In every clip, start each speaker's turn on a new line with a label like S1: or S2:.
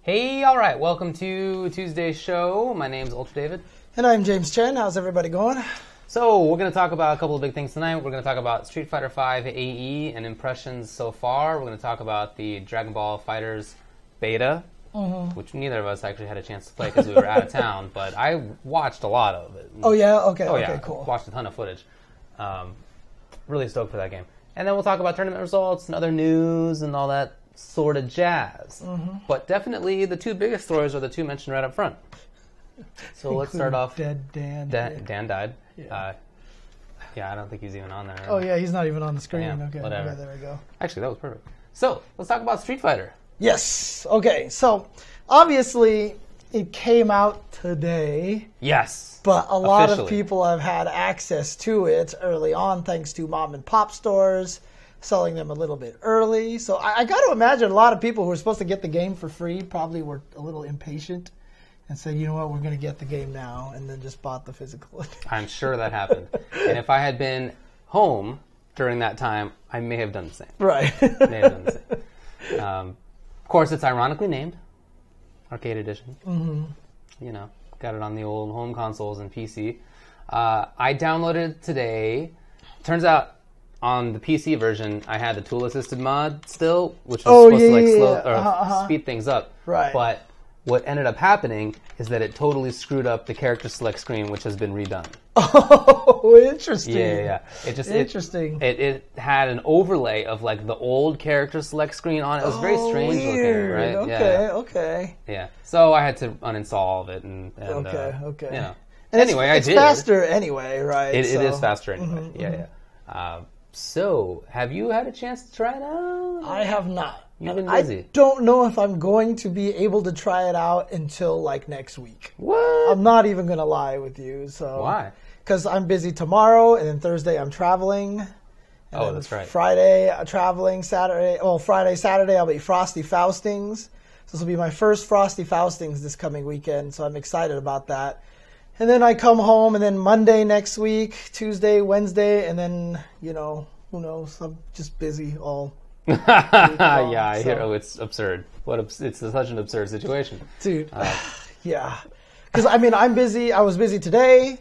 S1: Hey, all right, welcome to Tuesday's show. My name's Ultra David.
S2: And I'm James Chen. How's everybody going?
S1: So, we're going to talk about a couple of big things tonight. We're going to talk about Street Fighter V AE and impressions so far. We're going to talk about the Dragon Ball FighterZ beta, which neither of us actually had a chance to play because we were out of town, but I watched a lot of it.
S2: Oh, yeah? Okay,
S1: yeah,
S2: cool.
S1: Watched a ton of footage. Really stoked for that game. And then we'll talk about tournament results and other news and all that sort of jazz. But definitely the two biggest stories are the two mentioned right up front. So let's start off.
S2: Dead Dan.
S1: Dan died.
S2: Yeah.
S1: I don't think he's even on there.
S2: Oh, yeah, he's not even on the screen.
S1: Damn,
S2: okay,
S1: whatever.
S2: Okay, there we go.
S1: Actually, that was perfect. So let's talk about Street Fighter.
S2: Yes. Okay, so obviously it came out today.
S1: Yes.
S2: But a lot
S1: Officially.
S2: of people have had access to it early on thanks to mom and pop stores selling them a little bit early. So I got to imagine a lot of people who were supposed to get the game for free probably were a little impatient and said, you know what, we're going to get the game now, and then just bought the physical.
S1: I'm sure that happened. And if I had been home during that time, I may have done the same.
S2: Right.
S1: May have done the same. Of course, it's ironically named Arcade Edition. You know, got it on the old home consoles and PC. I downloaded it today. Turns out, on the PC version, I had the tool-assisted mod still, which was supposed to speed things up.
S2: Right.
S1: But what ended up happening is that it totally screwed up the character select screen, which has been redone.
S2: Oh, interesting.
S1: Yeah. It just
S2: interesting.
S1: It had an overlay of like the old character select screen on it. It was very strange
S2: weird.
S1: looking, right?
S2: Okay.
S1: Yeah. So I had to uninstall all of it and
S2: Okay.
S1: You know.
S2: And
S1: anyway,
S2: it's
S1: I did.
S2: faster anyway, right?
S1: It is faster anyway. Yeah. So, have you had a chance to try it out?
S2: I have not.
S1: You've been busy.
S2: I don't know if I'm going to be able to try it out until like next week.
S1: What?
S2: I'm not even going to lie with you. So
S1: Why?
S2: Because I'm busy tomorrow, and then Thursday I'm traveling. And then
S1: that's right.
S2: Friday I'm traveling. Friday, Saturday I'll be Frosty Faustings. So this will be my first Frosty Faustings this coming weekend. So I'm excited about that. And then I come home, and then Monday next week, Tuesday, Wednesday, and then, you know, who knows? I'm just busy all week long,
S1: Yeah, I hear. Oh, it's absurd. It's such an absurd situation.
S2: Dude, yeah. Because, I mean, I'm busy. I was busy today.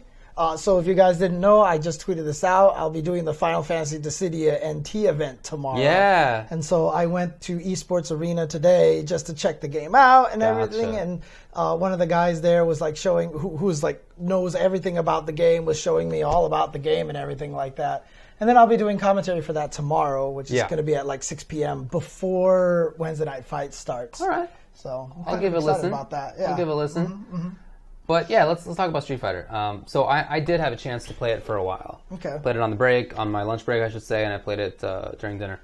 S2: So if you guys didn't know, I just tweeted this out. I'll be doing the Final Fantasy Dissidia NT event tomorrow.
S1: Yeah.
S2: And so I went to Esports Arena today just to check the game out and everything.
S1: Gotcha.
S2: And one of the guys there was like showing, who's like knows everything about the game, was showing me all about the game and everything like that. And then I'll be doing commentary for that tomorrow, which is going to be at like 6 p.m. before Wednesday Night Fight starts.
S1: All right.
S2: So
S1: I'll give it a listen.
S2: About that. Yeah.
S1: I'll give it a listen. But yeah, let's talk about Street Fighter. So I did have a chance to play it for a while.
S2: Okay.
S1: Played it on the break, on my lunch break, I should say, and I played it during dinner.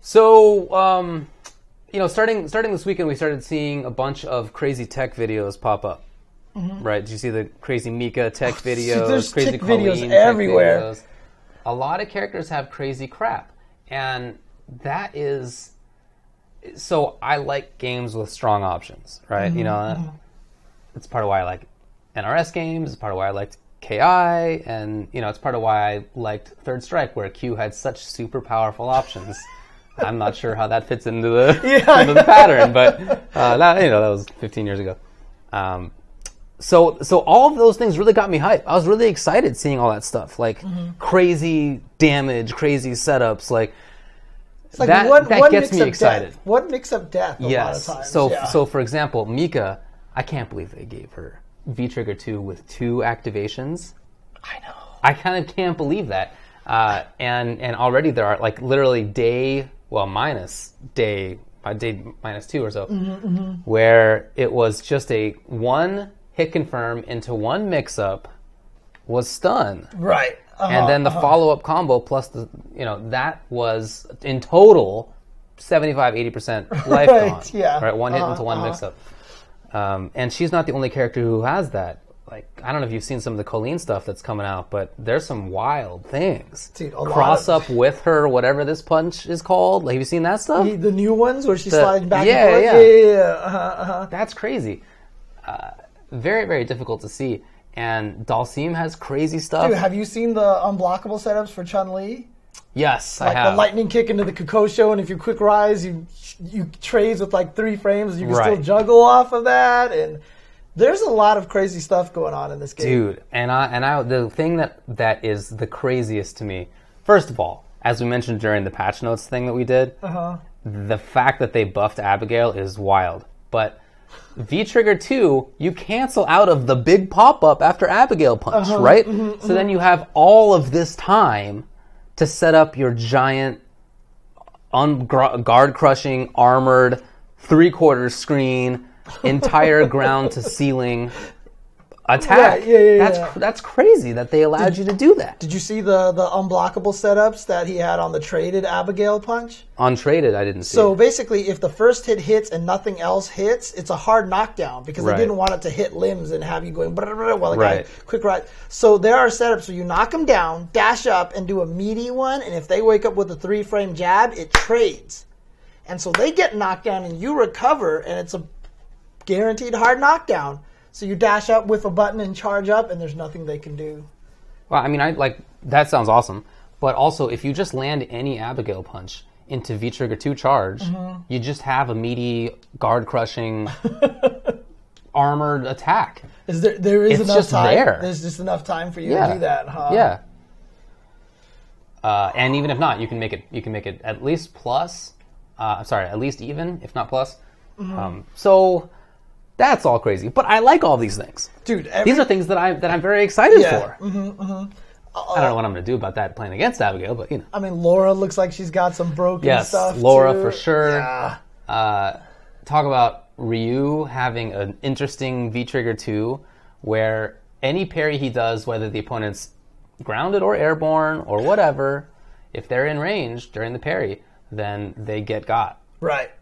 S1: So, you know, starting this weekend, we started seeing a bunch of crazy tech videos pop up. Right? Did you see the crazy Mika tech videos?
S2: There's
S1: crazy
S2: tech
S1: Colleen
S2: videos
S1: tech
S2: everywhere.
S1: videos? A lot of characters have crazy crap, and that is. So I like games with strong options, right? You know. It's part of why I like NRS games. It's part of why I liked KI, and you know, it's part of why I liked Third Strike, where Q had such super powerful options. I'm not sure how that fits into the into the pattern, but that was 15 years ago. So all of those things really got me hyped. I was really excited seeing all that stuff, like crazy damage, crazy setups, like.
S2: It's like
S1: that
S2: one
S1: gets me excited.
S2: One mix up death a lot of times.
S1: So for example, Mika, I can't believe they gave her V-Trigger 2 with 2 activations.
S2: I know.
S1: I kind of can't believe that. And already there are like literally day minus 2 or so, where it was just a 1 hit confirm into 1 mix up was stun.
S2: Right.
S1: And then the follow-up combo plus that was in total 75-80% life gone.
S2: Yeah.
S1: Right, 1 hit into 1 mix-up. And she's not the only character who has that. Like, I don't know if you've seen some of the Colleen stuff that's coming out, but there's some wild things.
S2: Dude,
S1: Cross up with her, whatever this punch is called. Like, have you seen that stuff?
S2: The new ones where she's sliding back and forth? Yeah.
S1: That's crazy. Very, very difficult to see. And Dalsim has crazy stuff.
S2: Dude, have you seen the unblockable setups for Chun-Li?
S1: Yes, I
S2: Like
S1: have.
S2: the lightning kick into the Kokosho, and if you quick rise, you trades with like 3 frames. You can still juggle off of that, and there's a lot of crazy stuff going on in this game.
S1: Dude, and I the thing that is the craziest to me, first of all, as we mentioned during the patch notes thing that we did, the fact that they buffed Abigail is wild. But V-Trigger 2, you cancel out of the big pop-up after Abigail punch, right? So then you have all of this time to set up your giant, guard-crushing, armored, 3/4 screen, entire ground-to-ceiling attack.
S2: Right,
S1: That's crazy that they allowed you to do that.
S2: Did you see the unblockable setups that he had on the traded Abigail punch?
S1: On traded, I didn't see
S2: So
S1: it.
S2: basically, if the first hit hits and nothing else hits, it's a hard knockdown because they didn't want it to hit limbs and have you going while the guy quick ride. So there are setups where you knock them down, dash up, and do a meaty one, and if they wake up with a 3-frame jab, it trades. And so they get knocked down and you recover, and it's a guaranteed hard knockdown. So you dash up with a button and charge up, and there's nothing they can do.
S1: Well, I mean, that sounds awesome. But also, if you just land any Abigail punch into V-Trigger 2 charge, you just have a meaty, guard-crushing, armored attack.
S2: There is
S1: It's
S2: enough
S1: just
S2: time.
S1: there.
S2: There's just enough time for you to do that, huh?
S1: Yeah. And even if not, you can make it at least plus. At least even, if not plus. So that's all crazy. But I like all these things,
S2: dude.
S1: These are things that I'm very excited for. I don't know what I'm going to do about that playing against Abigail, but you know.
S2: I mean, Laura looks like she's got some broken stuff.
S1: Yes, Laura
S2: too.
S1: for sure.
S2: Yeah.
S1: Talk about Ryu having an interesting V-Trigger 2, where any parry he does, whether the opponent's grounded or airborne or whatever, if they're in range during the parry, then they get got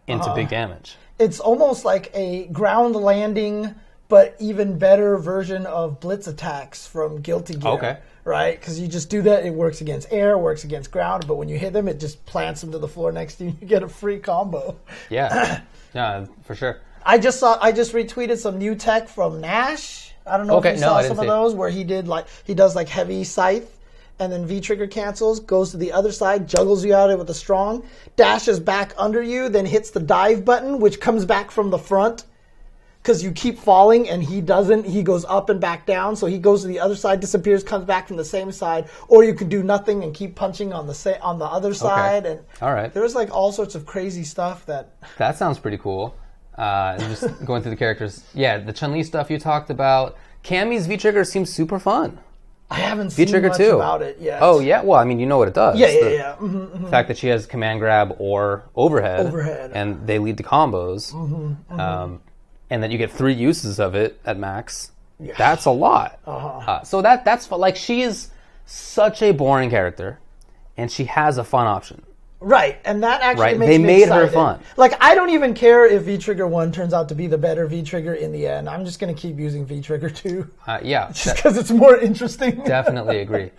S1: into big damage.
S2: It's almost like a ground landing, but even better version of blitz attacks from Guilty Gear.
S1: Okay.
S2: Right? Because you just do that. It works against air, works against ground, but when you hit them, it just plants them to the floor next to you. You get a free combo.
S1: Yeah. Yeah, for sure.
S2: I just retweeted some new tech from Nash. I don't know if you saw some of those where he does heavy scythe. And then V-trigger cancels, goes to the other side, juggles you out with a strong, dashes back under you, then hits the dive button, which comes back from the front because you keep falling and he doesn't. He goes up and back down, so he goes to the other side, disappears, comes back from the same side, or you could do nothing and keep punching on the other side. And
S1: all right,
S2: there was like all sorts of crazy stuff
S1: that sounds pretty cool. And just going through the characters, the Chun-Li stuff you talked about. Cammy's V-trigger seems super fun.
S2: I haven't seen much about it yet.
S1: Oh, yeah? Well, I mean, you know what it does.
S2: Yeah.
S1: The fact that she has command grab or overhead. And they lead to combos. And that you get 3 uses of it at max. Yeah. That's a lot. So that's like, she is such a boring character. And she has a fun option.
S2: Right, and that actually makes me
S1: They made
S2: excited.
S1: her fun.
S2: Like, I don't even care if V-Trigger 1 turns out to be the better V-Trigger in the end. I'm just going to keep using V-Trigger 2. Just because it's more interesting.
S1: Definitely agree.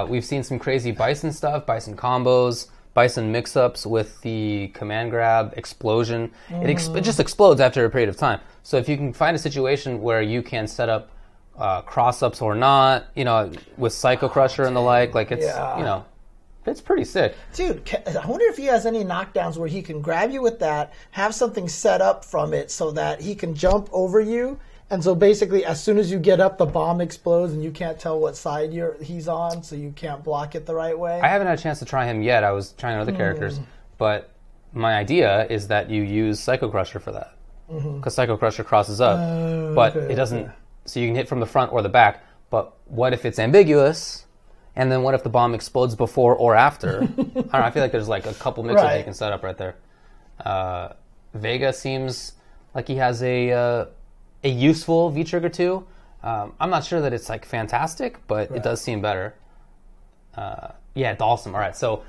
S1: We've seen some crazy Bison stuff, Bison combos, Bison mix-ups with the command grab, explosion. It just explodes after a period of time. So if you can find a situation where you can set up cross-ups or not, with Psycho Crusher and the like it's, it's pretty sick.
S2: Dude, I wonder if he has any knockdowns where he can grab you with that, have something set up from it so that he can jump over you. And so basically, as soon as you get up, the bomb explodes and you can't tell what side he's on, so you can't block it the right way.
S1: I haven't had a chance to try him yet. I was trying other characters. But my idea is that you use Psycho Crusher for that. Because Psycho Crusher crosses up. But it doesn't... So you can hit from the front or the back. But what if it's ambiguous? And then what if the bomb explodes before or after? I don't know, I feel like there's like a couple mixes you can set up right there. Vega seems like he has a useful V-Trigger 2. I'm not sure that it's like fantastic, but it does seem better. Dalsum. All right, so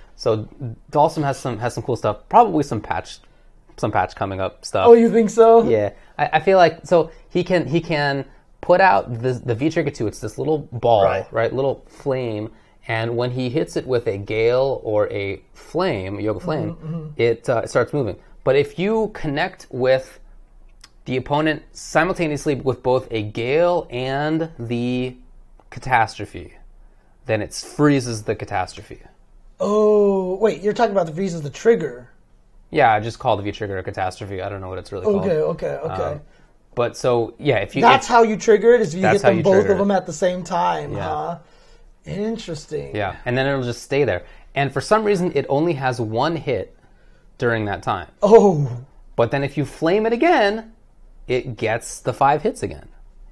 S1: Dalsum has some cool stuff. Probably some patch coming up stuff.
S2: Oh, you think so?
S1: Yeah, I feel like so he can put out the V-Trigger 2. It's this little ball, right? Little flame. And when he hits it with a gale or a flame, a yoga flame, it starts moving. But if you connect with the opponent simultaneously with both a gale and the catastrophe, then it freezes the catastrophe.
S2: Oh, wait, you're talking about the V's as the trigger.
S1: Yeah, I just call the V trigger a catastrophe. I don't know what it's really called.
S2: Okay.
S1: But so, yeah, if you...
S2: That's how you trigger it, is you hit them both of them
S1: it.
S2: at the same time, huh? Interesting.
S1: Yeah, and then it'll just stay there. And for some reason, it only has one hit during that time.
S2: Oh.
S1: But then if you flame it again, it gets the 5 hits again.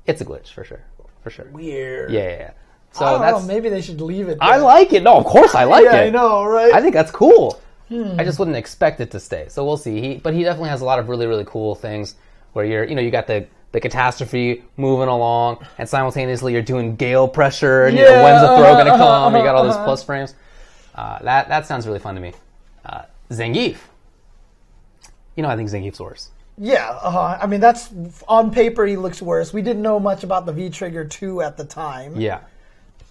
S1: It's a glitch, for sure. For sure.
S2: Weird.
S1: Yeah. So
S2: I don't know, maybe they should leave it there.
S1: I like it. No, of course I like it.
S2: Yeah, I know, right?
S1: I think that's cool. I just wouldn't expect it to stay. So we'll see. But he definitely has a lot of really, really cool things where you got the catastrophe moving along, and simultaneously you're doing gale pressure, and when's the throw going to come? You got all those plus frames. That sounds really fun to me. Zangief. I think Zangief's worse.
S2: Yeah, I mean, that's on paper he looks worse. We didn't know much about the V-Trigger 2 at the time.
S1: Yeah.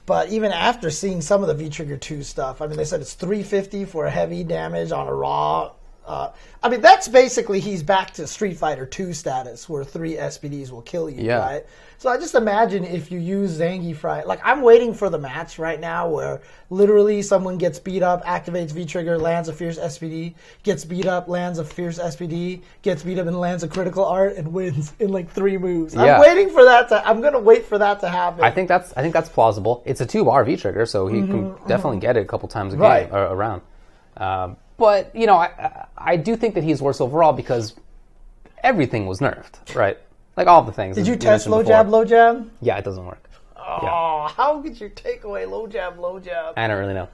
S2: But even after seeing some of the V-Trigger 2 stuff, I mean, they said it's 350 for a heavy damage on a raw. I mean, that's basically he's back to Street Fighter 2 status, where 3 SPDs will kill you, right? So I just imagine if you use Zangief right. Like, I'm waiting for the match right now where literally someone gets beat up, activates V-Trigger, lands a fierce SPD, gets beat up, lands a fierce SPD, gets beat up and lands a critical art and wins in like 3 moves. I'm waiting for that I'm going to wait for that to happen.
S1: I think that's plausible. It's a 2-bar V-Trigger, so he can definitely get it a couple times a game, or around. But, I do think that he's worse overall because everything was nerfed, right? Like all the things.
S2: Did you test low jab, low jab?
S1: Yeah, it doesn't work.
S2: Oh, how could you take away low jab, low jab?
S1: I don't really know.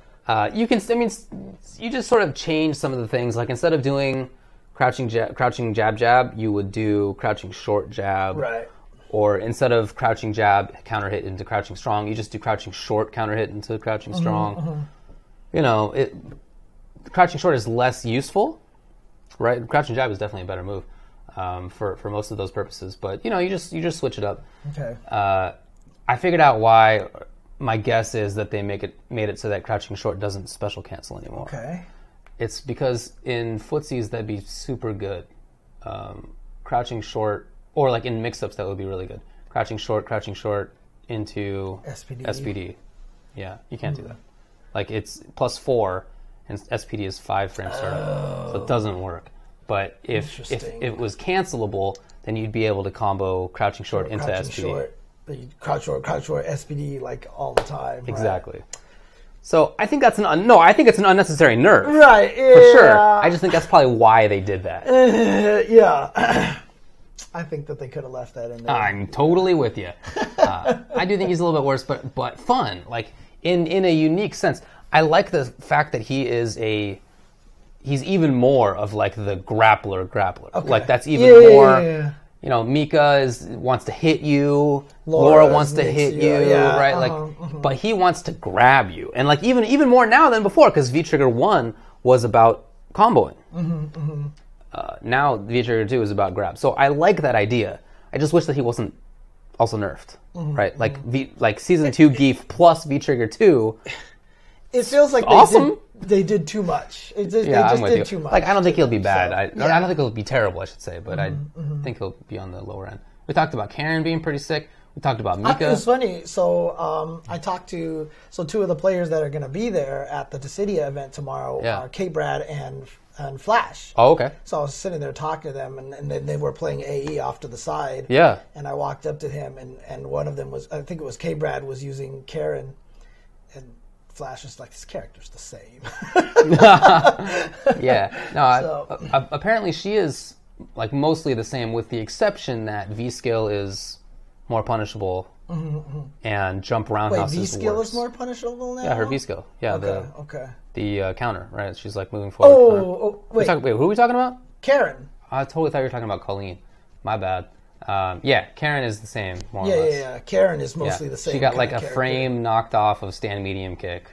S1: You just sort of change some of the things. Like instead of doing crouching jab jab, you would do crouching short jab.
S2: Right.
S1: Or instead of crouching jab counter hit into crouching strong, you just do crouching short counter hit into crouching strong. Crouching short is less useful, right? Crouching jab is definitely a better move for most of those purposes. But you just switch it up.
S2: Okay.
S1: I figured out why. My guess is that they made it so that crouching short doesn't special cancel anymore.
S2: Okay.
S1: It's because in footsies that'd be super good. Crouching short, or like in mix-ups that would be really good. Crouching short into SPD. Yeah, you can't do that. Like it's +4. And SPD is 5 frame startup, so it doesn't work. But if it was cancelable, then you'd be able to combo crouching short into SPD.
S2: Short, but you crouch short, SPD like all the time.
S1: Exactly. Right? So I think it's an unnecessary nerf.
S2: Right. Yeah.
S1: For sure. I just think that's probably why they did that.
S2: Yeah. I think that they could have left that in there.
S1: I'm totally with you. I do think he's a little bit worse, but fun. Like in a unique sense. I like the fact that he's even more of like the grappler.
S2: Okay.
S1: Like that's even more. Mika wants to hit you. Laura wants to hit you, right? But he wants to grab you, and like even more now than before, because V-Trigger 1 was about comboing. Now V-Trigger 2 is about grab. So I like that idea. I just wish that he wasn't also nerfed, right? Like Season 2 Geef plus V-Trigger 2.
S2: It feels like they did too much. They just did too much.
S1: Like I don't think he'll be bad. I don't think he'll be terrible, I should say, but I think he'll be on the lower end. We talked about Karen being pretty sick. We talked about Mika.
S2: It's funny. So I talked to 2 of the players that are going to be there at the Dissidia event tomorrow are K-Brad and Flash.
S1: Oh, okay.
S2: So I was sitting there talking to them, and they were playing AE off to the side.
S1: Yeah.
S2: And I walked up to him, and one of them was, I think it was K-Brad, was using Karen, and Flash is like, this character's the same.
S1: Yeah. No, apparently she is like mostly the same, with the exception that V-skill is more punishable and jump roundhouse is worse.
S2: V-skill is more punishable now?
S1: Yeah, her V-skill. Yeah, the counter, right? She's like moving forward. Wait, who are we talking about?
S2: Karen.
S1: I totally thought you were talking about Colleen. My bad. Yeah, Karen is the same, more or less.
S2: Yeah. Karen is mostly the same.
S1: She got like a frame knocked off of stand medium kick.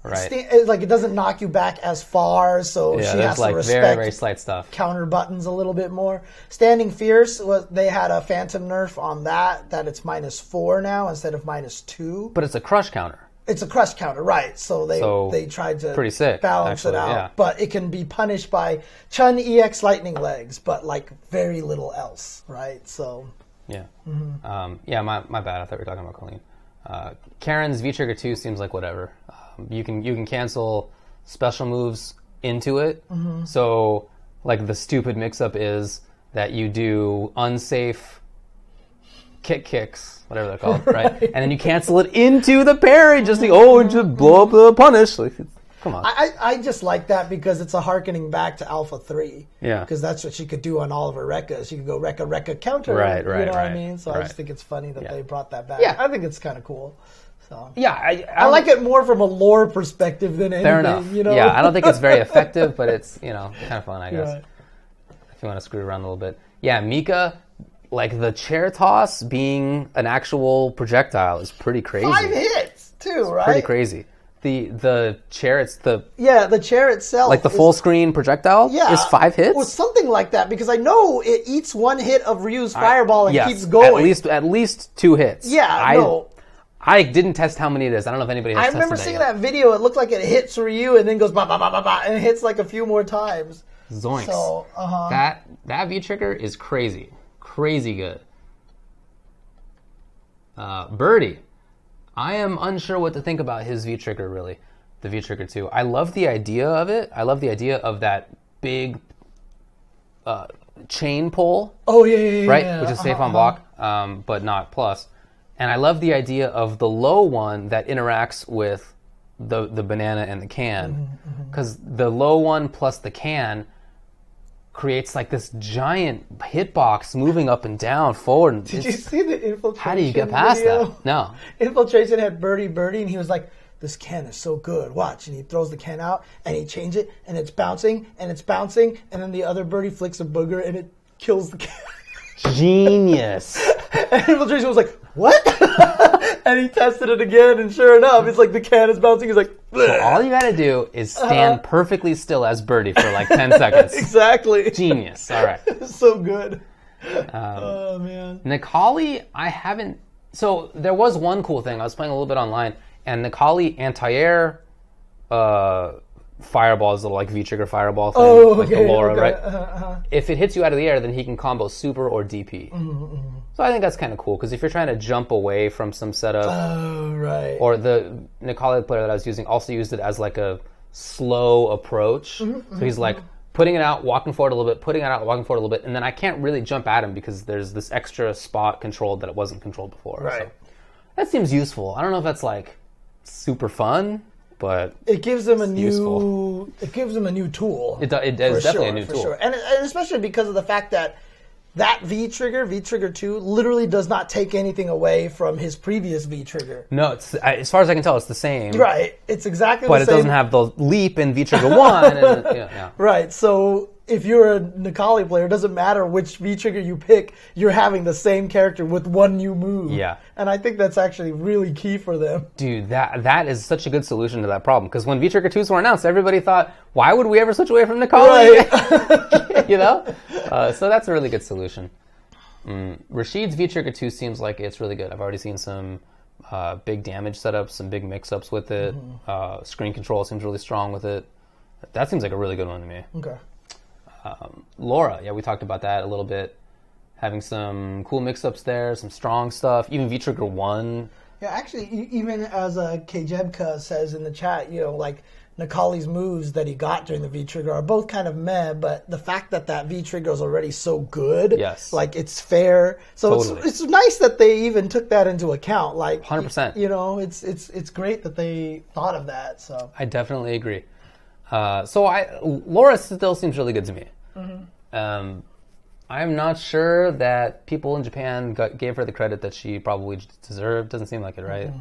S1: Right.
S2: It doesn't knock you back as far, so she has to respect
S1: very, very slight stuff.
S2: Counter buttons a little bit more. Standing Fierce, they had a phantom nerf on that it's -4 now instead of -2.
S1: But it's a crush counter.
S2: It's a crush counter, right? So they tried to
S1: pretty sick,
S2: balance it out.
S1: Yeah.
S2: But it can be punished by Chun EX Lightning Legs, but like very little else, right? So
S1: yeah, my bad. I thought we were talking about Colleen. Karen's V-Trigger 2 seems like whatever. You can cancel special moves into it. So, like, the stupid mix-up is that you do unsafe kicks, whatever they're called, right? And then you cancel it into the parry, just just blow up the punish. Like, come on.
S2: I just like that because it's a harkening back to Alpha 3.
S1: Yeah.
S2: Because that's what she could do on all of her Rekkas. She could go Rekka counter.
S1: Right,
S2: you know what I mean? So I
S1: right.
S2: just think it's funny that they brought that back.
S1: Yeah.
S2: I think it's kind of cool. So.
S1: Yeah,
S2: I like it more from a lore perspective than anything.
S1: Fair enough.
S2: You know?
S1: Yeah, I don't think it's very effective, but it's, kind of fun, I guess.
S2: Right.
S1: If you want to screw around a little bit. Yeah, Mika, like the chair toss being an actual projectile is pretty crazy.
S2: 5 hits, too, right?
S1: Pretty crazy. The chair, it's the...
S2: Yeah, the chair itself.
S1: Like the full screen projectile is 5 hits?
S2: Or something like that, because I know it eats 1 hit of Ryu's fireball and keeps going.
S1: At least 2 hits.
S2: Yeah,
S1: I didn't test how many it is. I don't know if anybody has tested that.
S2: I remember seeing that video. It looked like it hits Ryu and then goes ba ba ba ba ba and it hits like a few more times.
S1: Zoinks.
S2: So,
S1: That V-trigger is crazy. Crazy good. Birdie. I am unsure what to think about his V-trigger, really. The V-trigger 2. I love the idea of it. I love the idea of that big chain pull.
S2: Oh, yeah.
S1: Right? Which is safe on block, but not plus. And I love the idea of the low one that interacts with the banana and the can. Because the low one plus the can creates like this giant hitbox moving up and down, forward. And
S2: Did you see the infiltration?
S1: How do you get past
S2: video?
S1: that? No.
S2: Infiltration had Birdie, and he was like, this can is so good. Watch. And he throws the can out, and he changes it, and it's bouncing, and then the other Birdie flicks a booger, and it kills the can.
S1: Genius.
S2: And Infiltration was like, what? And he tested it again, and sure enough, it's like the can is bouncing. He's like,
S1: so all you gotta do is stand perfectly still as Birdie for like 10 seconds.
S2: Exactly.
S1: Genius. All right.
S2: So good. Oh, man.
S1: Nikali, I haven't... So there was one cool thing. I was playing a little bit online, and Nikali anti-air fireballs, the like V-trigger fireball thing, like the Laura, right? If it hits you out of the air, then he can combo super or DP. So I think that's kind of cool, because if you're trying to jump away from some setup...
S2: Oh, right.
S1: Or the Nikali player that I was using also used it as like a slow approach. So he's like putting it out, walking forward a little bit, putting it out, walking forward a little bit, and then I can't really jump at him because there's this extra spot controlled that it wasn't controlled before.
S2: Right.
S1: So that seems useful. I don't know if that's like super fun, but
S2: it gives them a new
S1: useful.
S2: It gives them a new tool.
S1: It is definitely a new tool.
S2: Sure. And especially because of the fact that V-trigger 2, literally does not take anything away from his previous V-trigger.
S1: No, it's, as far as I can tell, it's the same.
S2: Right. It's exactly the same.
S1: But it doesn't have the leap in V-trigger 1. And,
S2: Right. So if you're a Nikali player, it doesn't matter which V-trigger you pick, you're having the same character with one new move.
S1: Yeah.
S2: And I think that's actually really key for them.
S1: Dude, that is such a good solution to that problem. Because when V-trigger 2s were announced, everybody thought, why would we ever switch away from Nikali? Right. So that's a really good solution. Rashid's V-trigger 2 seems like it's really good. I've already seen some big damage setups, some big mix-ups with it. Screen control seems really strong with it. That seems like a really good one to me.
S2: Okay.
S1: Laura, we talked about that a little bit. Having some cool mix-ups there, some strong stuff. Even V-trigger 1.
S2: Yeah, actually, even as Kjebka says in the chat, like Nikali's moves that he got during the V-trigger are both kind of meh, but the fact that V-trigger is already so good, like it's fair. So totally. It's nice that they even took that into account. Like
S1: 100%.
S2: It's great that they thought of that. So
S1: I definitely agree. Laura still seems really good to me. I'm not sure that people in Japan gave her the credit that she probably deserved. Doesn't seem like it, right?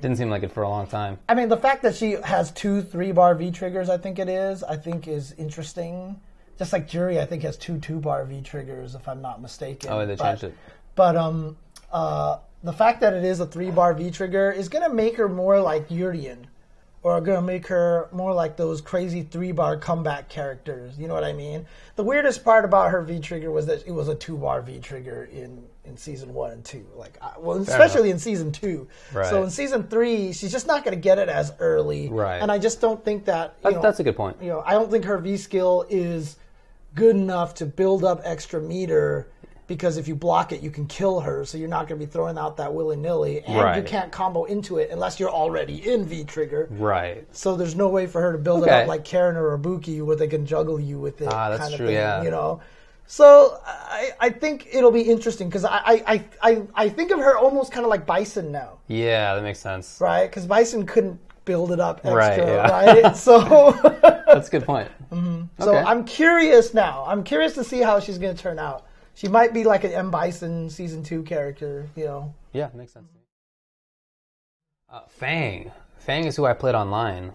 S1: Didn't seem like it for a long time.
S2: I mean, the fact that she has 2 3-bar V-triggers, I think is interesting. Just like Jury, I think, has 2 2-bar V-triggers, if I'm not mistaken.
S1: Oh, they changed it.
S2: But the fact that it is a 3-bar V-trigger is going to make her more like Urien. Or going to make her more like those crazy 3-bar comeback characters. You know what I mean? The weirdest part about her V-trigger was that it was a 2-bar V-trigger in Season 1 and 2. Especially in Season 2.
S1: Right.
S2: So in Season 3, she's just not going to get it as early.
S1: Right.
S2: And I just don't think that...
S1: That's a good point.
S2: I don't think her V-skill is good enough to build up extra meter because if you block it, you can kill her, so you're not going to be throwing out that willy-nilly, and you can't combo into it unless you're already in V-Trigger.
S1: Right.
S2: So there's no way for her to build it up like Karen or Ibuki, where they can juggle you with it.
S1: That's
S2: kind of
S1: true,
S2: thing,
S1: yeah.
S2: you know? So I think it'll be interesting, because I think of her almost kind of like Bison now.
S1: Yeah, that makes sense.
S2: Right? Because Bison couldn't build it up extra,
S1: right?
S2: So
S1: that's a good point.
S2: So I'm curious now. I'm curious to see how she's going to turn out. She might be like an M. Bison Season 2 character, you know.
S1: Yeah, makes sense. Fang. Fang is who I played online,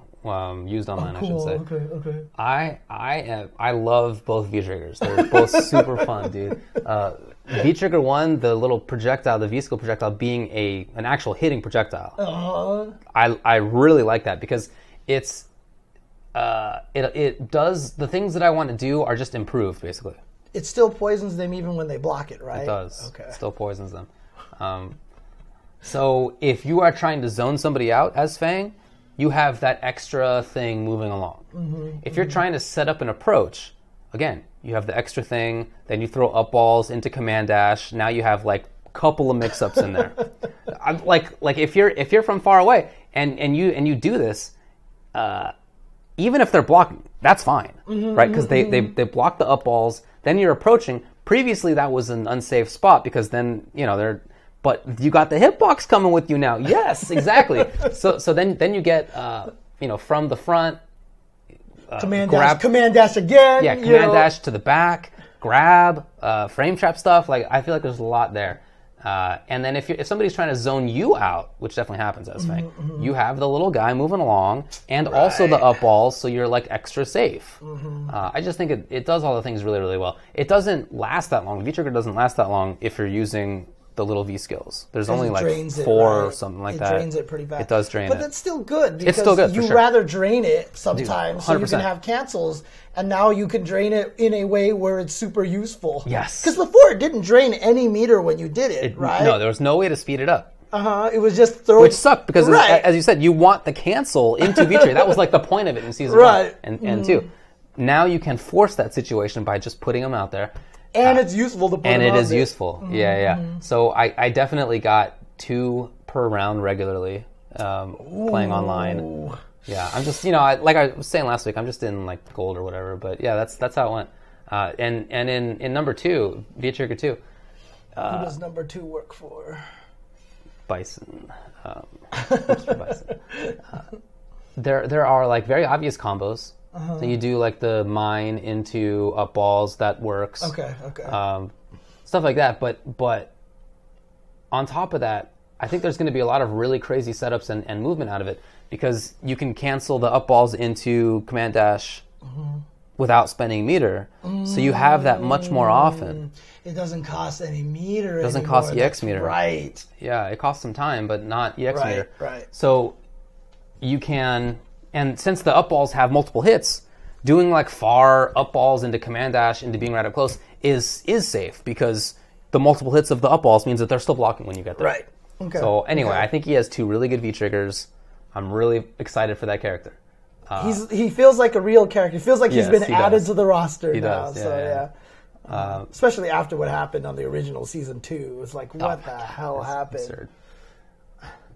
S1: used online,
S2: cool.
S1: I should say.
S2: Okay.
S1: I love both V-Triggers. They're both super fun, dude. V-Trigger 1, the little projectile, the V-skill projectile, being an actual hitting projectile. I really like that, because it's it does the things that I want to do are just improved, basically.
S2: It still poisons them even when they block it, right?
S1: It does.
S2: Okay.
S1: It still poisons them. So if you are trying to zone somebody out as Fang, you have that extra thing moving along. If you're trying to set up an approach, again, you have the extra thing, then you throw up balls into command dash. Now you have like a couple of mix-ups in there. like if you're from far away and you do this, even if they're blocking, that's fine, right? Because they block the up balls. Then you're approaching. Previously, that was an unsafe spot, because then but you got the hitbox coming with you now. Yes, exactly. so then you get from the front.
S2: Command dash again.
S1: Yeah, command dash to the back, grab, frame trap stuff. Like, I feel like there's a lot there. And then if somebody's trying to zone you out, which definitely happens as Fang, you have the little guy moving along, and also the up balls, so you're like extra safe. I just think it does all the things really, really well. It doesn't last that long. V-Trigger doesn't last that long if you're using the little V skills. There's only like 4 or something like that.
S2: It drains it pretty fast.
S1: It does drain it.
S2: But that's still good, because
S1: it's still good,
S2: you'd rather drain it sometimes,
S1: Dude,
S2: so you can have cancels, and now you can drain it in a way where it's super useful.
S1: Yes.
S2: Because before it didn't drain any meter when you did it, right?
S1: No, there was no way to speed it up.
S2: It was just throwing...
S1: Which sucked, because as you said, you want the cancel into V-Trigger. That was like the point of it in Season 1 and 2. Now you can force that situation by just putting them out there.
S2: And it's useful to put
S1: and
S2: it
S1: is useful. Yeah. So I definitely got 2 per round regularly playing online. Yeah, I'm just, like I was saying last week, I'm just in like gold or whatever. But yeah, that's how it went. And in number 2, V-Trigger 2.
S2: Who does number 2 work for?
S1: Bison. Mr. Bison. There are like very obvious combos. So you do like the mine into up balls, that works.
S2: Okay.
S1: Stuff like that. But on top of that, I think there's going to be a lot of really crazy setups and movement out of it, because you can cancel the up balls into command dash without spending meter. So you have that much more often.
S2: It doesn't cost any meter.
S1: It doesn't
S2: anymore.
S1: cost EX meter.
S2: Right.
S1: Yeah, it costs some time, but not EX meter.
S2: Right.
S1: So you can... And since the up balls have multiple hits, doing like far up balls into command dash into being right up close is safe, because the multiple hits of the up balls means that they're still blocking when you get there.
S2: Right. Okay.
S1: So anyway, I think he has 2 really good V-Triggers. I'm really excited for that character.
S2: He feels like a real character. He feels like he's been added to the roster
S1: he
S2: now.
S1: Does.
S2: So especially after what happened on the original Season 2. It's like, what the hell happened?
S1: Absurd.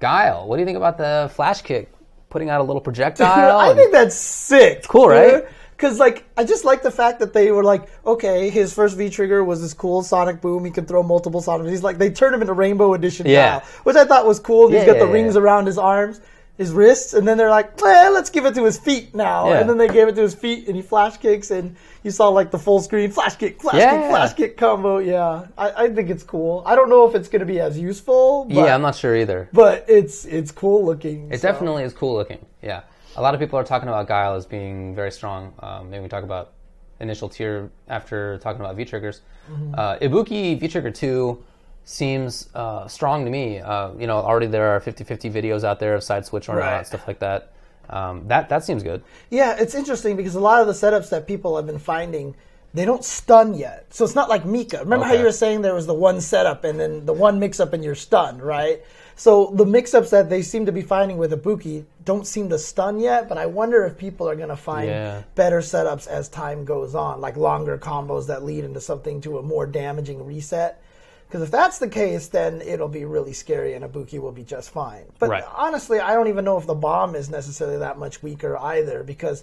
S1: Guile, what do you think about the flash kick? Putting out a little projectile.
S2: I think that's sick.
S1: It's cool, right?
S2: Because I just like the fact that they were like, okay, his first V-Trigger was this cool sonic boom. He could throw multiple sonic. He's like, they turned him into Rainbow Edition now, which I thought was cool. He's got the rings around his arms, his wrists, and then they're like, let's give it to his feet now. And then they gave it to his feet, and he flash kicks, and you saw like the full screen flash kick, flash kick combo. Yeah, I think it's cool. I don't know if it's going to be as useful. But,
S1: I'm not sure either.
S2: But it's cool looking.
S1: It definitely is cool looking. Yeah, a lot of people are talking about Guile as being very strong. Maybe we talk about initial tier after talking about V-Triggers. Ibuki V-Trigger 2 seems strong to me. Already there are 50-50 videos out there of side switch or not, stuff like that. That seems good. Yeah,
S2: it's interesting because a lot of the setups that people have been finding, they don't stun yet. So it's not like Mika. Remember how you were saying there was the one setup and then the one mix-up and you're stunned, right? So the mix-ups that they seem to be finding with Ibuki don't seem to stun yet, but I wonder if people are going to find better setups as time goes on, like longer combos that lead into something to a more damaging reset. Because if that's the case, then it'll be really scary and Ibuki will be just fine. But honestly, I don't even know if the bomb is necessarily that much weaker either, because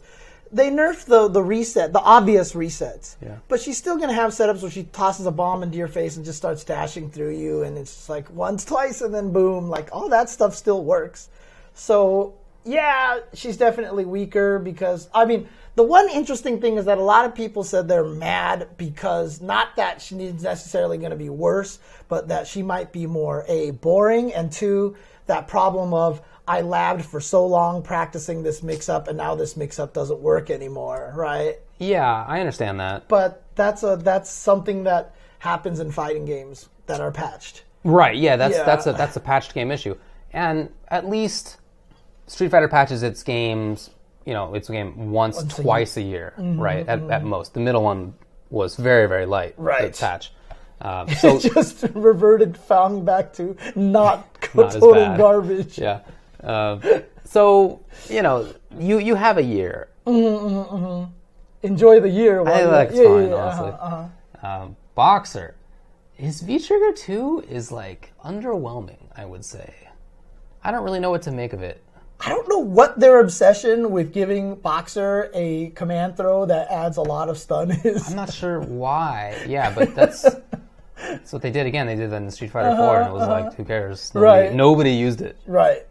S2: they nerfed the reset, the obvious resets.
S1: Yeah.
S2: But she's still going to have setups where she tosses a bomb into your face and just starts dashing through you, and it's just like once, twice, and then boom. Like, all that stuff still works. So, yeah, she's definitely weaker because, I mean, the one interesting thing is that a lot of people said they're mad because not that she's necessarily going to be worse, but that she might be more, A, boring, and 2, that problem of, I labbed for so long practicing this mix-up, and now this mix-up doesn't work anymore, right?
S1: Yeah, I understand that.
S2: But that's something that happens in fighting games that are patched.
S1: Right, yeah, that's a patched game issue. And at least Street Fighter patches its games, its game once twice a year, right, at most. The middle one was very, very light, the patch. So
S2: just reverted, found back to not total garbage.
S1: Yeah. So, you have a year.
S2: Enjoy the year.
S1: I think that's fine, honestly. Boxer. His V-Trigger 2 is, underwhelming, I would say. I don't really know what to make of it.
S2: I don't know what their obsession with giving Boxer a command throw that adds a lot of stun is. I'm
S1: not sure why. Yeah, but that's what they did again. They did that in Street Fighter 4, and it was like, who cares? Nobody used it.
S2: Right.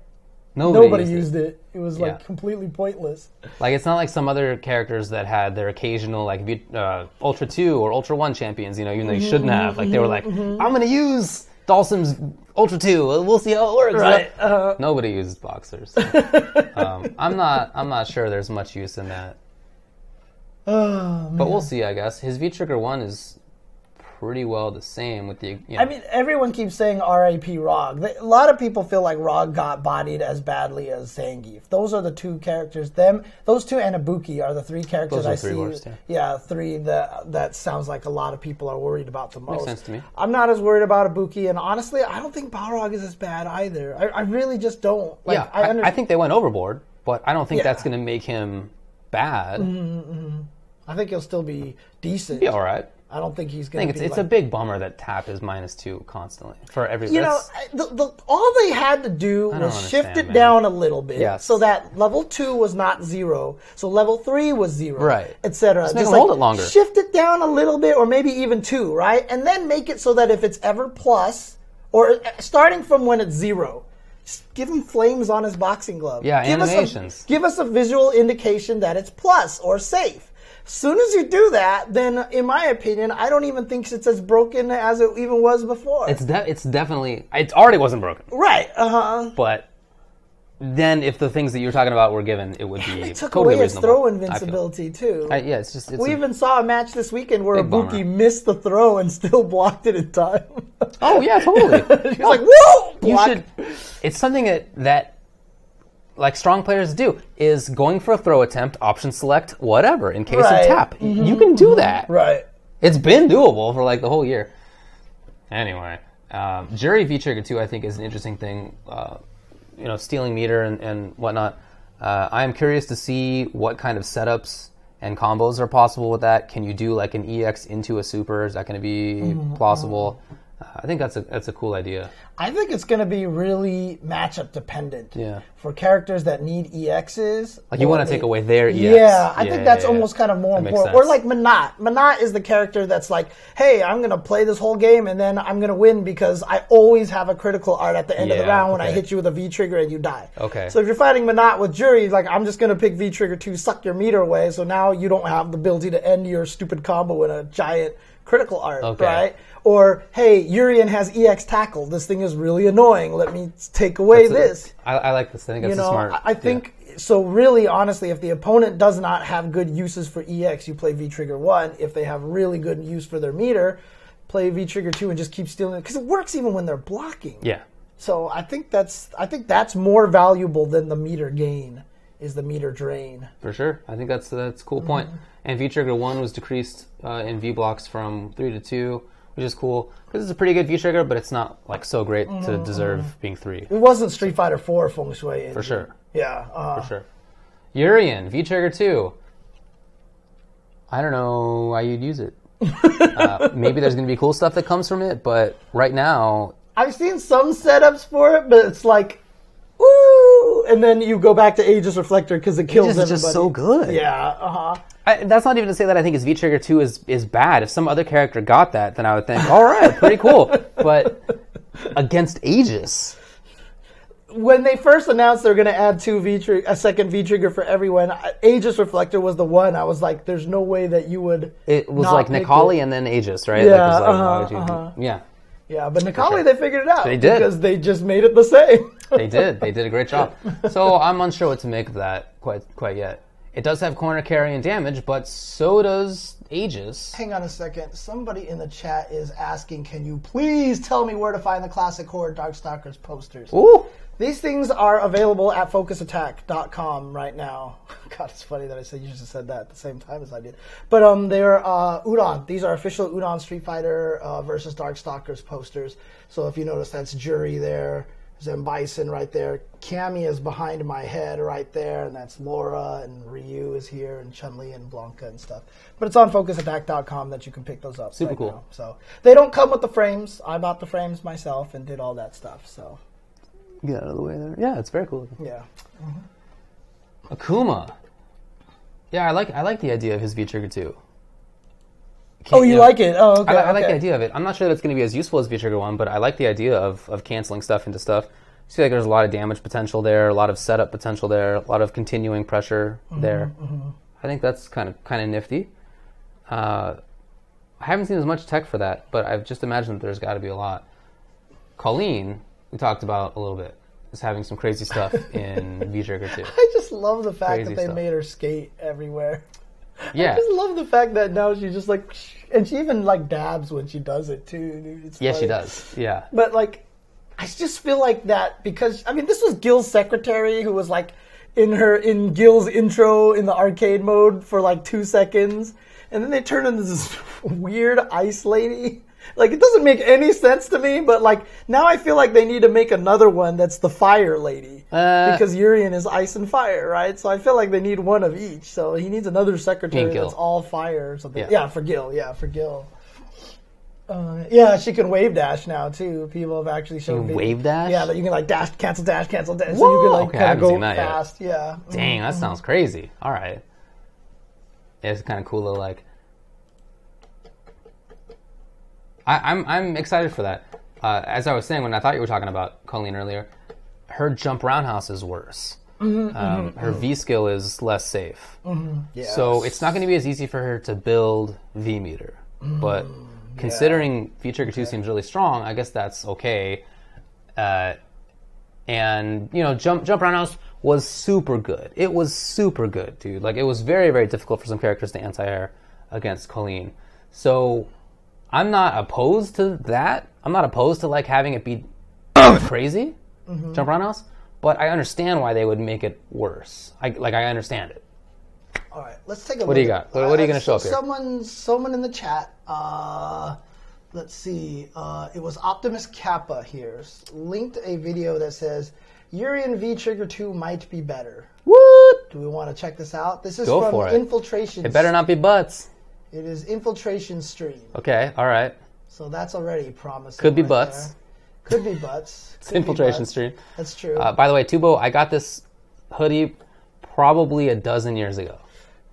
S2: Nobody used it. It was completely pointless.
S1: It's not like some other characters that had their occasional Ultra 2 or Ultra 1 champions, even though you shouldn't have. They were like, I'm going to use Dawson's Ultra 2. We'll see how it works.
S2: Right.
S1: Nobody uses Boxers. So. I'm not sure there's much use in that.
S2: Oh,
S1: but we'll see, I guess. His V-Trigger 1 is pretty well the same with the.
S2: I mean, everyone keeps saying R.A.P. Rog. A lot of people feel like Rog got bodied as badly as Zangief. Those are the two characters. Those two and Ibuki are the three characters I see.
S1: Worst,
S2: three that sounds like a lot of people are worried about the most.
S1: Makes sense to me.
S2: I'm not as worried about Ibuki, and honestly, I don't think Balrog is as bad either. I really just don't.
S1: I think they went overboard, but I don't think that's going to make him bad.
S2: I think he'll still be decent.
S1: Be all right.
S2: I don't think he's going to be
S1: it's a big bummer that tap is -2 constantly for every.
S2: All they had to do was shift it down a little bit, so that level 2 was not 0, so level 3 was 0,
S1: right,
S2: etc.
S1: Just hold it longer.
S2: Shift it down a little bit, or maybe even 2, right, and then make it so that if it's ever plus, or starting from when it's 0. Just give him flames on his boxing glove.
S1: Yeah, animations.
S2: Give us a visual indication that it's plus or safe. As soon as you do that, then, in my opinion, I don't even think it's as broken as it even was before.
S1: It's definitely... It already wasn't broken.
S2: Right,
S1: But then if the things that you were talking about were given, it would be
S2: they took
S1: totally
S2: away
S1: reasonable.
S2: His throw invincibility, too.
S1: We
S2: even saw a match this weekend where Ibuki missed the throw and still blocked it in time.
S1: Oh, yeah, totally.
S2: He was like, whoa!
S1: It's something that strong players do, is going for a throw attempt, option select, whatever, in case of tap. You can do that.
S2: Right.
S1: It's been doable for the whole year. Anyway, Jury V-Trigger 2, I think, is an interesting thing. Stealing meter and whatnot. I am curious to see what kind of setups and combos are possible with that. Can you do an EX into a super? Is that going to be plausible? I think that's a cool idea.
S2: I think it's going to be really matchup dependent.
S1: Yeah.
S2: For characters that need EXs.
S1: You want to take away their EX.
S2: Yeah, I think that's almost kind of more important. Or Manat. Manat is the character that's like, hey, I'm going to play this whole game and then I'm going to win because I always have a critical art at the end of the round when I hit you with a V-trigger and you die.
S1: Okay.
S2: So if you're fighting Manat with Jury, I'm just going to pick V-trigger to suck your meter away, so now you don't have the ability to end your stupid combo in a giant critical art, right? Or, hey, Urien has EX tackle. This thing is really annoying. Let me take away this.
S1: I like this. I think that's smart.
S2: I think, so really, honestly, if the opponent does not have good uses for EX, you play V-Trigger 1. If they have really good use for their meter, play V-Trigger 2 and just keep stealing it. Because it works even when they're blocking.
S1: Yeah.
S2: So I think that's more valuable than the meter gain, is the meter drain.
S1: For sure. I think that's a cool point. And V-Trigger 1 was decreased in V-blocks from 3 to 2, which is cool because it's a pretty good V trigger, but it's not like so great to deserve being 3.
S2: It wasn't Street Fighter 4 feng shui.
S1: For sure.
S2: Yeah.
S1: For sure. Urien, V trigger 2. I don't know why you'd use it. Maybe there's going to be cool stuff that comes from it, but right now...
S2: I've seen some setups for it, but it's like, ooh, and then you go back to Aegis Reflector because it kills everybody.
S1: It's just so good.
S2: Yeah,
S1: that's not even to say that I think his V trigger 2 is bad. If some other character got that, then I would think, all right, pretty cool. But against Aegis...
S2: When they first announced they're going to add a second V trigger for everyone, Aegis Reflector was the one. I was like, "There's no way that you would."
S1: It was like Nikali and then Aegis, right?
S2: Yeah,
S1: Yeah.
S2: Yeah, but Nikali they figured it out.
S1: They did
S2: because they just made it the same.
S1: They did. They did a great job. So I'm unsure what to make of that quite yet. It does have corner carry and damage, but so does Aegis.
S2: Hang on a second. Somebody in the chat is asking, "Can you please tell me where to find the Classic Horde Darkstalkers posters?"
S1: Ooh.
S2: These things are available at focusattack.com right now. God, it's funny that you just said that at the same time as I did. But they're Udon. These are official Udon Street Fighter versus Darkstalkers posters. So if you notice, that's Jury there. There's Bison right there. Cammy is behind my head right there. And that's Laura, and Ryu is here, and Chun-Li and Blanca and stuff. But it's on focusattack.com that you can pick those up.
S1: Super cool.
S2: Now. So they don't come with the frames. I bought the frames myself and did all that stuff. So...
S1: Get out of the way there. Yeah, it's very cool.
S2: Yeah.
S1: Akuma. Yeah, I like the idea of his V trigger too.
S2: You like it? Oh, okay.
S1: I like the idea of it. I'm not sure that's going to be as useful as V trigger 1, but I like the idea of canceling stuff into stuff. I feel like there's a lot of damage potential there, a lot of setup potential there, a lot of continuing pressure there. I think that's kind of nifty. I haven't seen as much tech for that, but I've just imagined that there's got to be a lot. Colleen, we talked about a little bit, is having some crazy stuff in V trigger 2.
S2: I just love the fact that they made her skate everywhere.
S1: Yeah.
S2: I just love the fact that now she's just like, and she even like dabs when she does it too, dude. It's funny.
S1: She does. Yeah.
S2: But like, I just feel like that because, I mean, this was Gil's secretary who was like in Gil's intro in the arcade mode for like 2 seconds. And then they turn into this weird ice lady. Like, it doesn't make any sense to me, but, like, now I feel like they need to make another one that's the fire lady. Because Urien is ice and fire, right? So I feel like they need one of each. So he needs another secretary that's all fire or something. Yeah, for Gil. Yeah, she can wave dash now, too. People have actually shown me.
S1: Wave dash?
S2: Yeah, that you can, like, cancel dash.
S1: Whoa!
S2: So you can, like, kind of go
S1: fast.
S2: Yeah.
S1: Dang, that sounds crazy. All right. Yeah, it's kind of cool, though, like... I'm excited for that. As I was saying when I thought you were talking about Colleen earlier, her jump roundhouse is worse. Her V skill is less safe.
S2: Yes.
S1: So it's not going to be as easy for her to build V meter. But considering V trigger 2 seems really strong, I guess that's okay. And, you know, jump roundhouse was super good. It was super good, dude. Like, it was very, very difficult for some characters to anti-air against Colleen. So... I'm not opposed to that. I'm not opposed to like having it be crazy, jump roundhouse, but I understand why they would make it worse. I understand it.
S2: All right, let's take a look.
S1: What do you got? What are you going to show up here?
S2: Someone in the chat. Let's see. It was Optimus Kappa here. Linked a video that says Urien V Trigger 2 might be better.
S1: What?
S2: Do we want to check this out? This is
S1: Go
S2: from
S1: for it.
S2: Infiltration.
S1: It better not be butts.
S2: It is Infiltration Stream.
S1: Okay, all right.
S2: So that's already promising.
S1: Could be
S2: right
S1: butts.
S2: There. Could be butts.
S1: It's Infiltration Stream.
S2: That's true.
S1: By the way, Tubo, I got this hoodie probably a dozen years ago.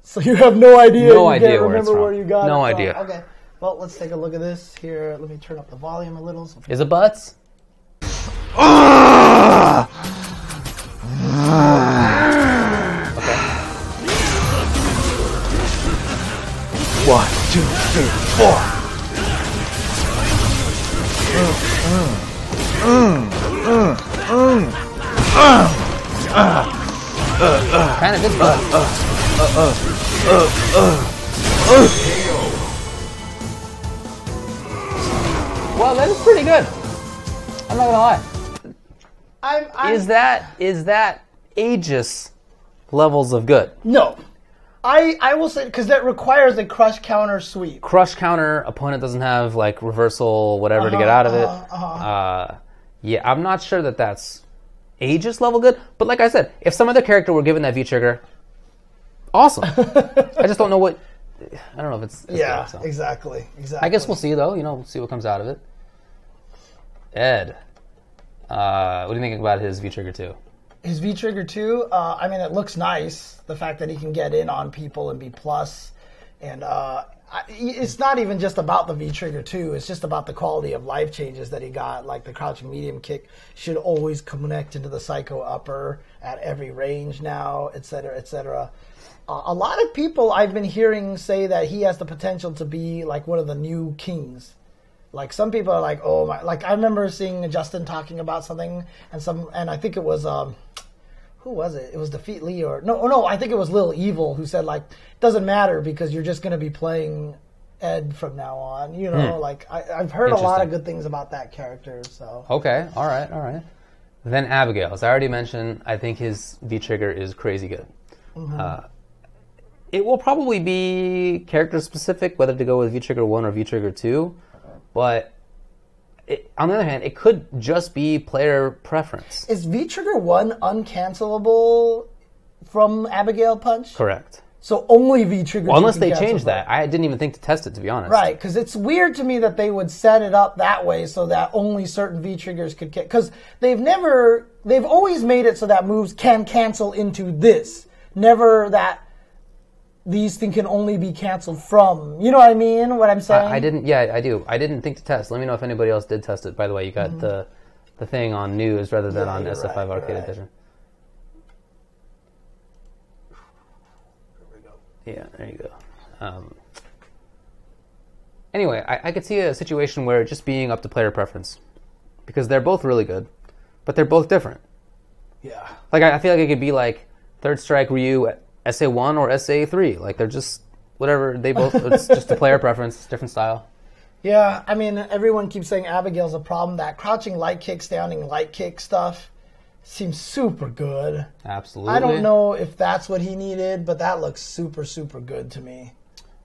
S2: So you have no idea.
S1: No idea where it's from.
S2: Where you got
S1: no
S2: it
S1: idea.
S2: From. Okay. Well, let's take a look at this here. Let me turn up the volume a little.
S1: Is it butts? Okay.
S3: 1, 2, 3, 4.
S1: Kind of good butt. Well, that is pretty good. I'm not gonna lie. Is that Aegis levels of good?
S2: No. I will say, because that requires a crush counter sweep.
S1: Crush counter, opponent doesn't have like reversal, whatever to get out of it. Yeah, I'm not sure that that's Aegis level good, but like I said, if some other character were given that V trigger, awesome. I just don't know what. I don't know if it's
S2: yeah,
S1: good, so.
S2: exactly.
S1: I guess we'll see though. We'll see what comes out of it. Ed, what do you think about his V trigger 2?
S2: His V trigger 2, I mean, it looks nice. The fact that he can get in on people and be plus, and it's not even just about the V trigger 2. It's just about the quality of life changes that he got. Like the crouching medium kick should always connect into the psycho upper at every range now, etc., etc. A lot of people I've been hearing say that he has the potential to be like one of the new kings. Like some people are like, oh my! Like I remember seeing Justin talking about something, and I think it was who was it? It was Defeat Lee or no, I think it was Lil Evil who said like, doesn't matter because you're just going to be playing Ed from now on. Like I've heard a lot of good things about that character. So
S1: okay, all right. Then Abigail, as I already mentioned, I think his V trigger is crazy good. It will probably be character specific whether to go with V trigger 1 or V trigger 2, but on the other hand, it could just be player preference.
S2: Is V trigger 1 uncancelable from Abigail Punch?
S1: Correct.
S2: So only V trigger 2
S1: well, unless they
S2: cancel
S1: change that. I didn't even think to test it, to be honest.
S2: Right, because it's weird to me that they would set it up that way so that only certain V triggers could because they've always made it so that moves can cancel into this. Never that these things can only be canceled from. You know what I mean? What I'm saying?
S1: I didn't. Yeah, I do. I didn't think to test. Let me know if anybody else did test it. By the way, you got the thing on news rather than on SF5 Arcade Edition. There we go. Yeah, there you go. Anyway, I could see a situation where it just being up to player preference, because they're both really good, but they're both different.
S2: Yeah.
S1: Like I feel like it could be like Third Strike Ryu SA1 or SA3. Like they're just whatever. They both. It's just a player preference, different style.
S2: Yeah, I mean, everyone keeps saying Abigail's a problem. That crouching light kick, standing light kick stuff seems super good.
S1: Absolutely.
S2: I don't know if that's what he needed, but that looks super, super good to me.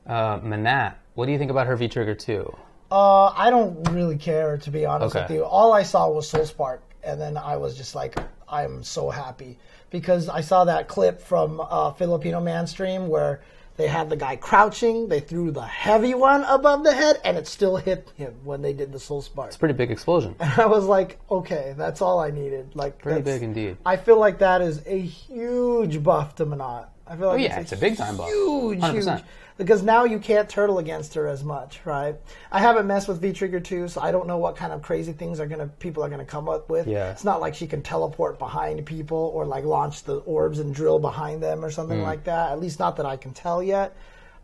S1: Manat, what do you think about her V-Trigger 2?
S2: I don't really care, to be honest with you. All I saw was Soul Spark, and then I was just like, I'm so happy. Because I saw that clip from Filipino Man stream where they had the guy crouching, they threw the heavy one above the head, and it still hit him when they did the Soul Spark.
S1: It's a pretty big explosion.
S2: And I was like, okay, that's all I needed. Like
S1: pretty big indeed.
S2: I feel like that is a huge buff to Manat. I feel like
S1: it's a big time buff.
S2: Huge,
S1: 100%.
S2: huge. Because now you can't turtle against her as much, right? I haven't messed with V-Trigger 2, so I don't know what kind of crazy things people are gonna come up with.
S1: Yeah.
S2: It's not like she can teleport behind people or like launch the orbs and drill behind them or something like that. At least not that I can tell yet.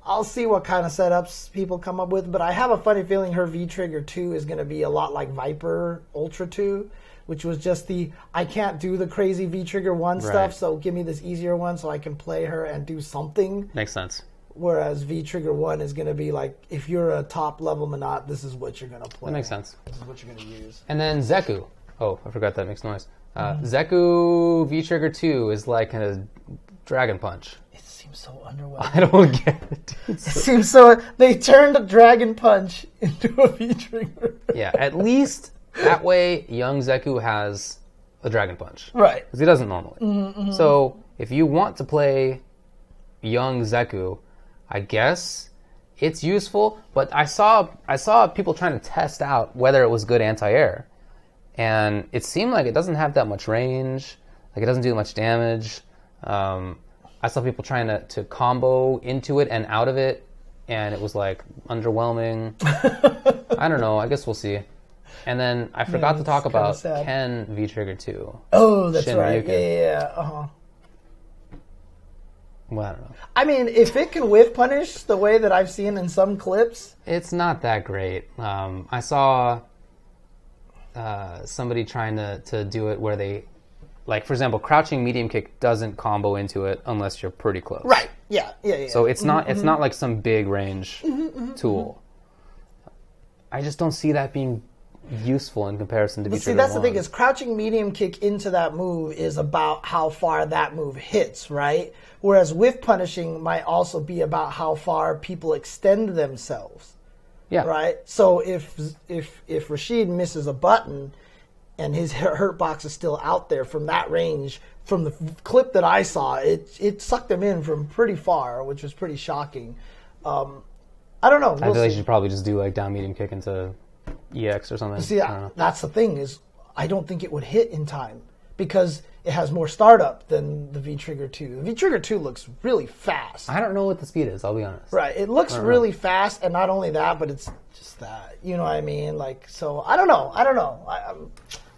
S2: I'll see what kind of setups people come up with, but I have a funny feeling her V-Trigger 2 is gonna be a lot like Viper Ultra 2, which was just I can't do the crazy V-Trigger 1 stuff, so give me this easier one so I can play her and do something.
S1: Makes sense.
S2: Whereas V-Trigger 1 is going to be like, if you're a top-level Manat, this is what you're going to play.
S1: That makes sense.
S2: This is what you're going to use.
S1: And then Zeku. Oh, I forgot that makes noise. Zeku V-Trigger 2 is like a Dragon Punch.
S2: It seems so underwhelming.
S1: I don't get it.
S2: It seems so... They turned a Dragon Punch into a V-Trigger.
S1: Yeah, at least that way young Zeku has a Dragon Punch.
S2: Right.
S1: Because he doesn't normally. So if you want to play young Zeku, I guess it's useful, but I saw people trying to test out whether it was good anti-air, and it seemed like it doesn't have that much range, like it doesn't do much damage. I saw people trying to combo into it and out of it, and it was like underwhelming. I don't know, I guess we'll see. And then I forgot to talk about Ken V-Trigger 2.
S2: Oh, that's
S1: Shin
S2: right.
S1: Ryuken.
S2: Yeah. Uh-huh.
S1: Well, I don't know.
S2: I mean, if it can whiff punish the way that I've seen in some clips...
S1: It's not that great. I saw somebody trying to do it where they... Like, for example, crouching medium kick doesn't combo into it unless you're pretty close.
S2: Right. Yeah.
S1: So it's not it's not like some big range tool. I just don't see that being useful in comparison to
S2: But
S1: V
S2: see,
S1: trigger
S2: that's the
S1: 1.
S2: thing is crouching medium kick into that move is about how far that move hits, right? Whereas whiff punishing might also be about how far people extend themselves.
S1: Yeah.
S2: Right? So if Rashid misses a button and his hurt box is still out there from that range, from the clip that I saw, it sucked him in from pretty far, which was pretty shocking. I don't know.
S1: I feel like you should probably just do like down medium kick into EX or something.
S2: See,
S1: I don't know.
S2: that's the thing is I don't think it would hit in time because it has more startup than the V-Trigger 2. The V-Trigger 2 looks really fast.
S1: I don't know what the speed is, I'll be honest.
S2: Right. It looks really fast, and not only that, but it's just that. You know what I mean? Like, so, I don't know.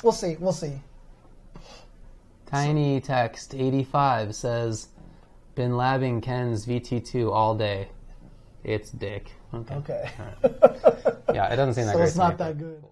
S2: We'll see.
S1: Tiny Text 85 says, been labbing Ken's VT2 all day. It's dick. Okay.
S2: Okay.
S1: All right. Yeah, it doesn't seem that
S2: So
S1: great
S2: it's
S1: to
S2: not
S1: me,
S2: that
S1: but-
S2: good.